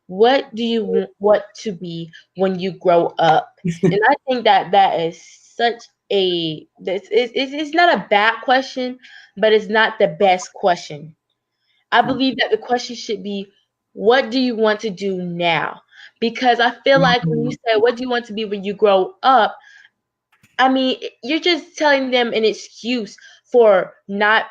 what do you want to be when you grow up? And I think that that is such it's not a bad question, but it's not the best question. I believe that the question should be, what do you want to do now? Because I feel like when you say, what do you want to be when you grow up? I mean, you're just telling them an excuse for not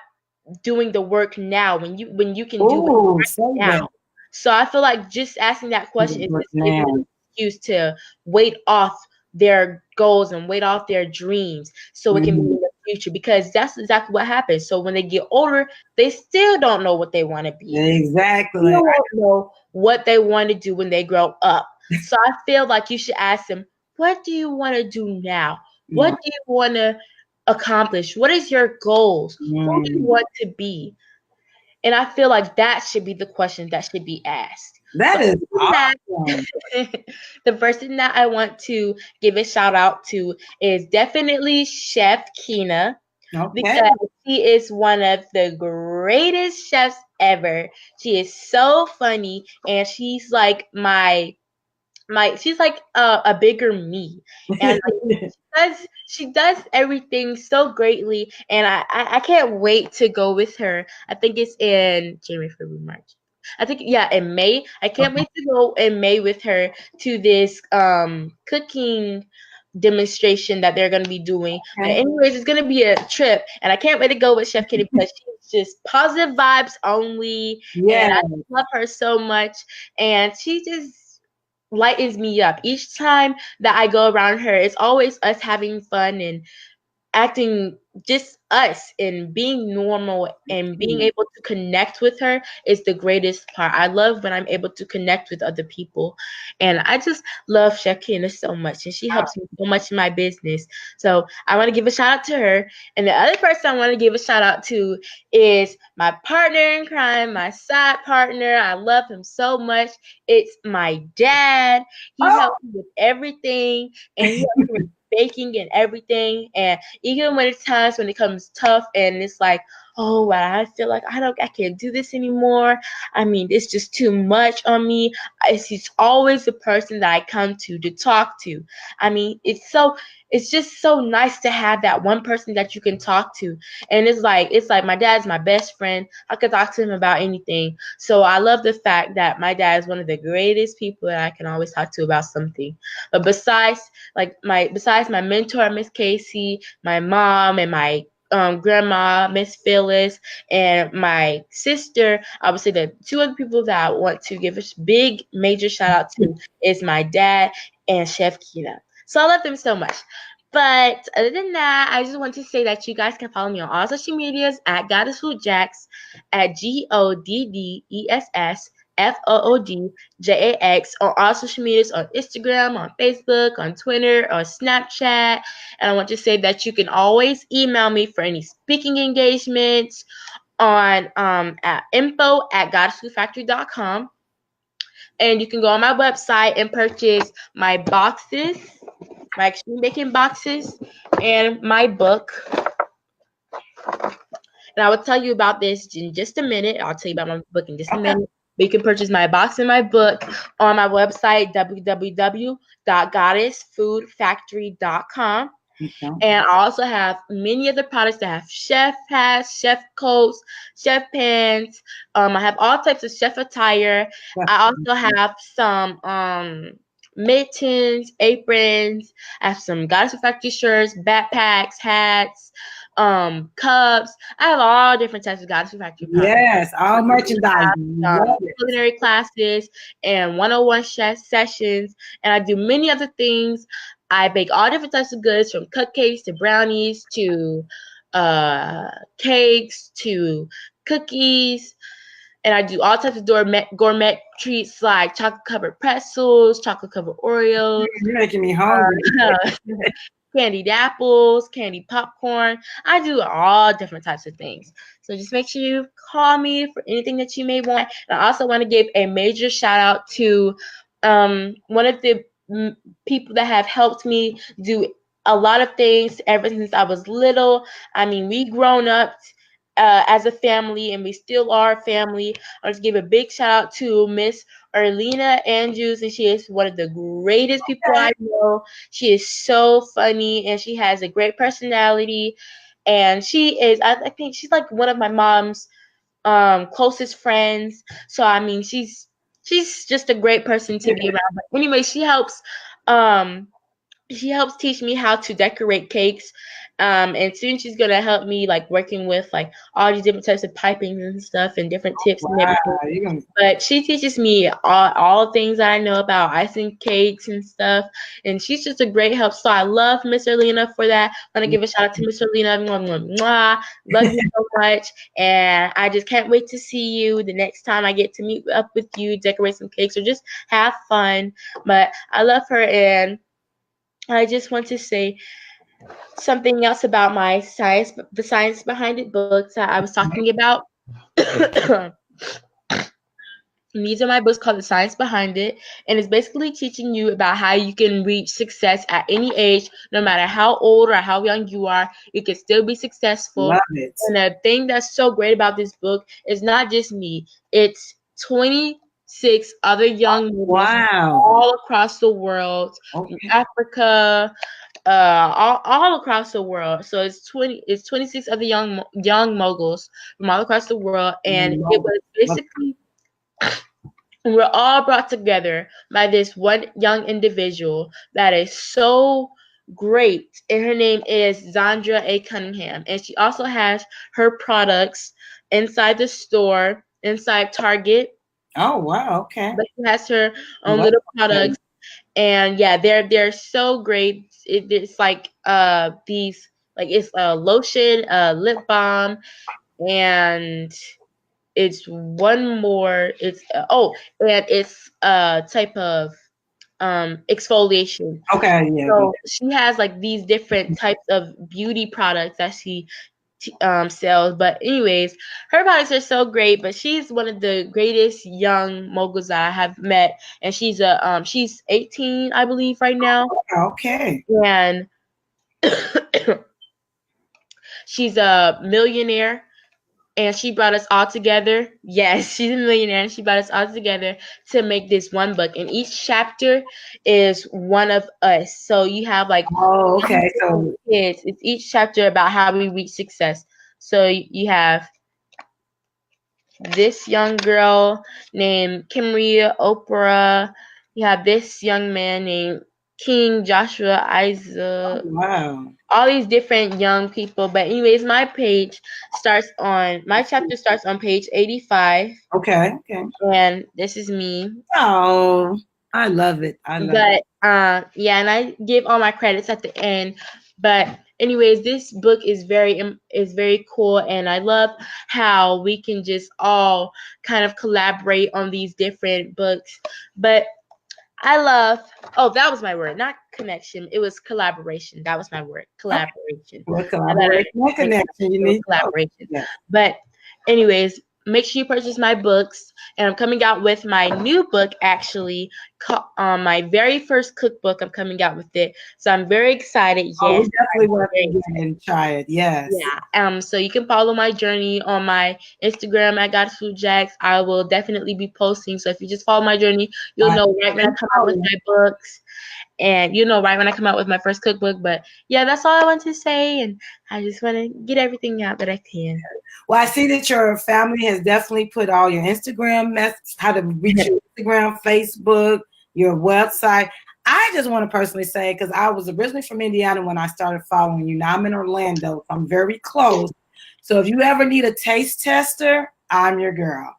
doing the work now when you can do it Oh, right say that. now. So I feel like just asking that question is just giving Now. them an excuse to wait off their goals and wait off their dreams so it can be in the future, because that's exactly what happens. So when they get older, they still don't know what they want to be. Exactly. They don't know what they want to do when they grow up. So I feel like you should ask them, what do you want to do now? What do you want to accomplish? What is your goals? Who do you want to be? And I feel like that should be the question that should be asked. That is That, awesome. the person that I want to give a shout out to is definitely Chef Kina, Okay. because she is one of the greatest chefs ever. She is so funny, and she's like she's like a bigger me, and she does everything so greatly, and I can't wait to go with her. I think it's in January, February, March. I think, yeah, in May. I can't wait to go in May with her to this cooking demonstration that they're gonna be doing. But Okay. anyways, it's gonna be a trip, and I can't wait to go with Chef Kitty because she's just positive vibes only, and Yeah. I love her so much, and she just lightens me up each time that I go around her. It's always us having fun and acting just us and being normal, and being able to connect with her is the greatest part. I love when I'm able to connect with other people, and I just love Shakina so much, and she helps me so much in my business. So I want to give a shout out to her. And the other person I want to give a shout out to is my partner in crime, my side partner. I love him so much. It's my dad. He helps me with everything, and he helps me with baking and everything. And even when it's times when it comes tough and it's like, oh wow, I feel like I can't do this anymore. I mean, it's just too much on me. He's always the person that I come to talk to. I mean, it's just so nice to have that one person that you can talk to. And it's like my dad's my best friend. I could talk to him about anything. So I love the fact that my dad is one of the greatest people that I can always talk to about something. But besides my mentor, Miss Casey, my mom, and my grandma, Miss Phyllis, and my sister, I would say the two other people that I want to give a big major shout out to is my dad and Chef Kina. So I love them so much. But other than that, I just want to say that you guys can follow me on all social medias at Goddess Food Jax, at GODDESSFOODJAX, on all social medias, on Instagram, on Facebook, on Twitter, or Snapchat. And I want to say that you can always email me for any speaking engagements on at info@goddessfoodfactory.com. And you can go on my website and purchase my boxes, my extreme baking boxes, and my book. And I will tell you about this in just a minute. I'll tell you about my book in just a minute. But you can purchase my box and my book on my website, www.goddessfoodfactory.com. And I also have many other products that have chef hats, chef coats, chef pants. I have all types of chef attire. I also have some mittens, aprons. I have some Goddess Food Factory shirts, backpacks, hats, cups. I have all different types of Goddess Food Factory products. Yes, all merchandise. Love it. Culinary classes and 101 chef sessions, and I do many other things. I bake all different types of goods, from cupcakes to brownies to cakes to cookies, and I do all types of gourmet treats like chocolate covered pretzels, chocolate covered Oreos, You're making me hungry. candied apples, candied popcorn. I do all different types of things. So just make sure you call me for anything that you may want. And I also want to give a major shout out to one of the people that have helped me do a lot of things ever since I was little. I mean, we grown up as a family, and we still are a family. I want to give a big shout out to Miss Erlina Andrews, and she is one of the greatest people I know. She is so funny, and she has a great personality, and she is, I think she's like one of my mom's closest friends. So I mean, she's just a great person to be around. But anyway, she helps teach me how to decorate cakes. And soon she's gonna help me like working with like all these different types of pipings and stuff and different tips and everything. But she teaches me all things that I know about icing cakes and stuff. And she's just a great help. So I love Miss Erlina for that. I want to give a shout out to Miss Erlina. Mwah, mwah, mwah. Love you so much. And I just can't wait to see you the next time I get to meet up with you, decorate some cakes, or just have fun. But I love her, and I just want to say something else about my science, the science behind it books that I was talking about. These are my books called The Science Behind It, and it's basically teaching you about how you can reach success at any age, no matter how old or how young you are. You can still be successful. Love it. And the thing that's so great about this book is not just me. It's 26 other young women all across the world, from Africa, all across the world. So it's 26 other young moguls from all across the world, and it was basically, we're all brought together by this one young individual that is so great, and her name is Zandra A. Cunningham, and she also has her products inside the store, inside Target. Oh wow, okay. But she has her own little products, and yeah, they're so great. It's like these, like, it's a lotion, a lip balm, and it's one more. It's and it's a type of exfoliation. Okay, yeah. So she has like these different types of beauty products that she sells. But anyways, her products are so great. But she's one of the greatest young moguls that I have met, and she's 18, I believe, right now. Okay. And she's a millionaire. And she brought us all together. Yes, she's a millionaire, and she brought us all together to make this one book. And each chapter is one of us. So you have like, so kids. It's each chapter about how we reach success. So you have this young girl named Kimria Oprah. You have this young man named King Joshua Isaac. Wow. All these different young people. But anyways, my chapter starts on page 85. Okay. And this is me. Oh, I love it. Yeah, and I give all my credits at the end. But anyways, this book is very cool, and I love how we can just all kind of collaborate on these different books. But I love, that was my word, not connection. It was collaboration. That was my word, collaboration. Connection. You need collaboration. Yeah. But anyways, make sure you purchase my books. And I'm coming out with my new book, actually, my very first cookbook. I'm coming out with it. So I'm very excited. Yes. Definitely want to and try it. Yes. Yeah. So you can follow my journey on my Instagram at Goddess Food Jacks. I will definitely be posting. So if you just follow my journey, you'll know right when I come out with my books. And right when I come out with my first cookbook. But yeah, that's all I want to say. And I just want to get everything out that I can. Well, I see that your family has definitely put all your Instagram how to reach your Instagram, Facebook, your website. I just want to personally say, because I was originally from Indiana when I started following you. Now I'm in Orlando. So I'm very close. So if you ever need a taste tester, I'm your girl.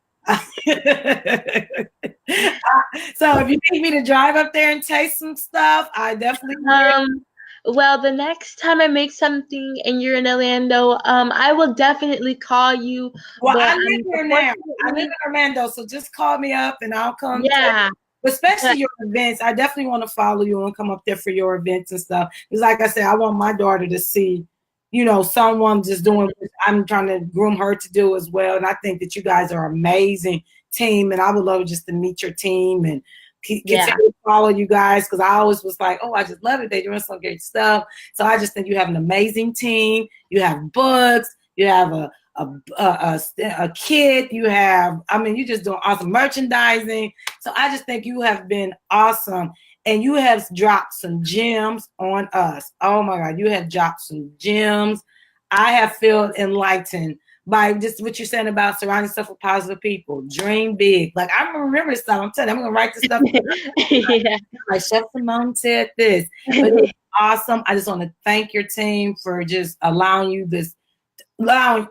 So if you need me to drive up there and taste some stuff, I definitely will. Well, the next time I make something and you're in Orlando, I will definitely call you. Well, But I live here now. I live in unfortunately, Orlando, so just call me up and I'll come. yeah. Especially your events. I definitely want to follow you and come up there for your events and stuff. Because like I said, I want my daughter to see, someone just doing what I'm trying to groom her to do as well. And I think that you guys are an amazing team. And I would love just to meet your team and continue to follow you guys. Because I always was like, oh, I just love it. They're doing some great stuff. So I just think you have an amazing team. You have books. You have a kid. You have, you're just doing awesome merchandising. So I just think you have been awesome. And you have dropped some gems on us. Oh my God, you have dropped some gems. I have felt enlightened by just what you're saying about surrounding yourself with positive people. Dream big. Like I remember this stuff. I'm telling you, I'm gonna write this stuff. Yeah. Like Chef Simone said this. But it's awesome. I just want to thank your team for just allowing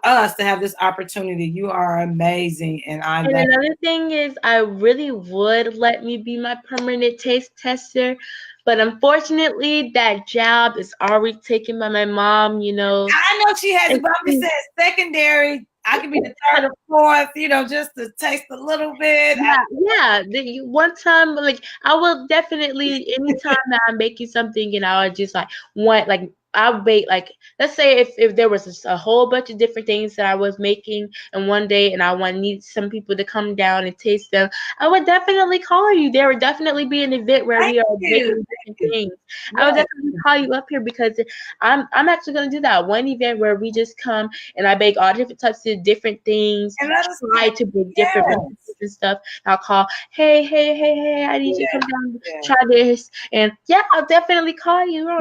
us to have this opportunity. You are amazing. And another thing is, I really would let me be my permanent taste tester, but unfortunately, that job is already taken by my mom. I know she has it, but I'm just saying secondary. I can be the third or fourth, just to taste a little bit. Yeah. One time, like I will definitely, anytime that I'm making something, and I would just want I'll bake let's say if there was a whole bunch of different things that I was making in one day, and I need some people to come down and taste them, I would definitely call you. There would definitely be an event where we are making different things. Yes. I would definitely call you up here because I'm actually gonna do that one event where we just come and I bake all different types of different things, and try to bake different recipes and stuff. I'll call, hey, I need you to come down, try this, and I'll definitely call you. No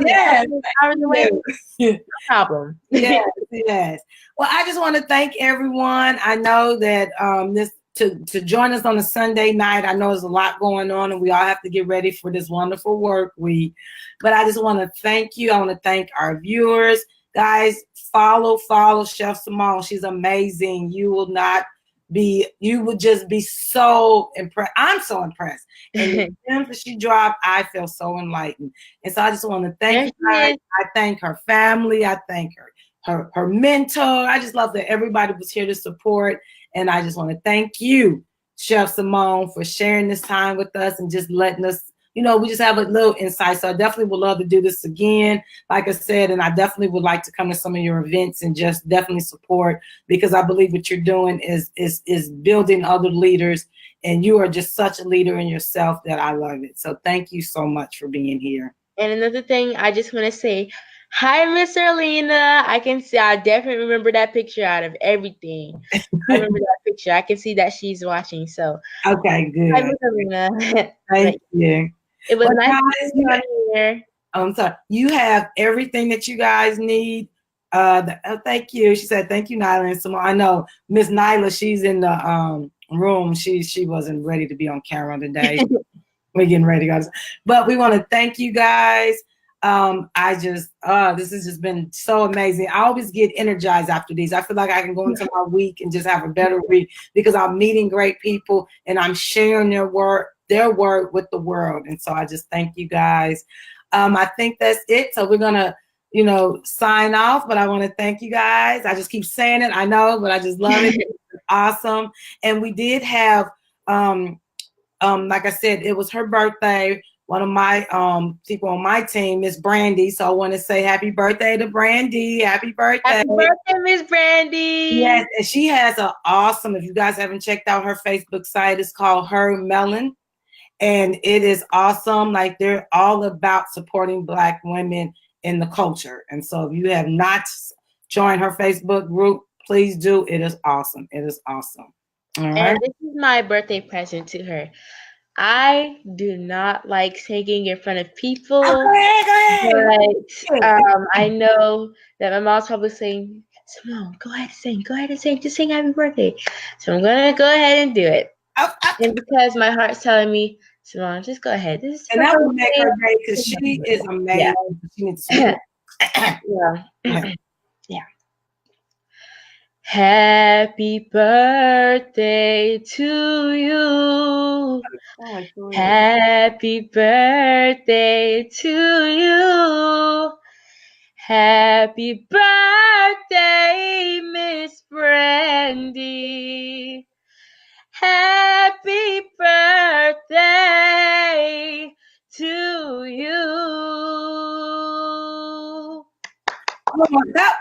problem. Yes. Well, I just want to thank everyone. I know that to join us on a Sunday night, I know there's a lot going on and we all have to get ready for this wonderful work week. But I just want to thank you. I want to thank our viewers. Guys, follow Chef Simone. She's amazing. You would just be so impressed. I'm so impressed. And the gems that she dropped, I feel so enlightened. And so I just want to thank you guys. I thank her family. I thank her mentor. I just love that everybody was here to support. And I just want to thank you, Chef Simone, for sharing this time with us and just letting us, we just have a little insight. So I definitely would love to do this again, like I said, and I definitely would like to come to some of your events and just definitely support, because I believe what you're doing is building other leaders, and you are just such a leader in yourself that I love it. So thank you so much for being here. And another thing, I just want to say, hi, Miss Erlina. I definitely remember that picture out of everything. I remember that picture. I can see that she's watching. So okay, good. Hi, Miss Erlina. Thank you. It was nice to be on here. I'm sorry. You have everything that you guys need. Thank you. She said, thank you, Nyla and Simone. I know Miss Nyla, she's in the room. She wasn't ready to be on camera today. We're getting ready, guys. But we want to thank you guys. This has just been so amazing. I always get energized after these. I feel like I can go into my week and just have a better week because I'm meeting great people and I'm sharing their word with the world. And so I just thank you guys. I think that's it. So we're gonna, sign off, but I want to thank you guys. I just keep saying it, I know, but I just love it. It's awesome. And we did have, like I said, it was her birthday. One of my people on my team, Miss Brandy. So I want to say happy birthday to Brandy. Happy birthday. Happy birthday, Miss Brandy. Yes, and she has an awesome, if you guys haven't checked out her Facebook site, it's called Her Melon. And it is awesome. Like, they're all about supporting Black women in the culture. And so if you have not joined her Facebook group, please do. It is awesome. It is awesome. All right. And this is my birthday present to her. I do not like singing in front of people. Go ahead. But I know that my mom's probably saying, Simone, go ahead and sing. Just sing happy birthday. So I'm going to go ahead and do it. And because my heart's telling me Simone, just go ahead. This is And for that her would make her day because she is Yeah. amazing. She needs to speak. Yeah. Yeah. Happy birthday to you. Happy birthday to you. Happy birthday, Miss Brandy. Happy birthday to you. Oh my God.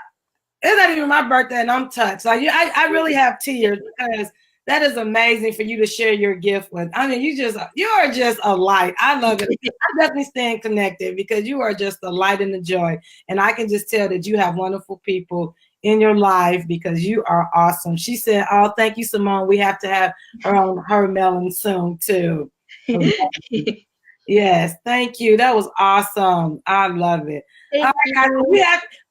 It's not even my birthday and I'm touched. Like I really have tears because that is amazing for you to share your gift with. I mean, you are just a light. I love it. I'm definitely staying connected because you are just a light and a joy. And I can just tell that you have wonderful people in your life because you are awesome. She said, "Oh, thank you, Simone. We have to have her on her melon soon too." Yes, thank you. That was awesome. I love it. All right, guys,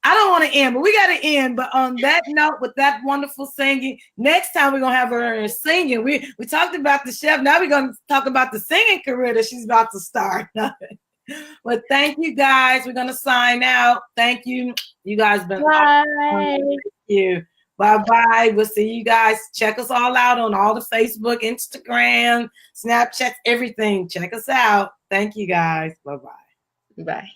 I don't want to end, but we got to end. But on that note, with that wonderful singing, next time we're gonna have her singing. We talked about the chef. Now we're gonna talk about the singing career that she's about to start. But thank you guys. We're gonna sign out. Thank you. You guys been awesome. Thank you. Bye-bye. We'll see you guys. Check us all out on all the Facebook, Instagram, Snapchat, everything. Check us out. Thank you guys. Bye-bye. Bye.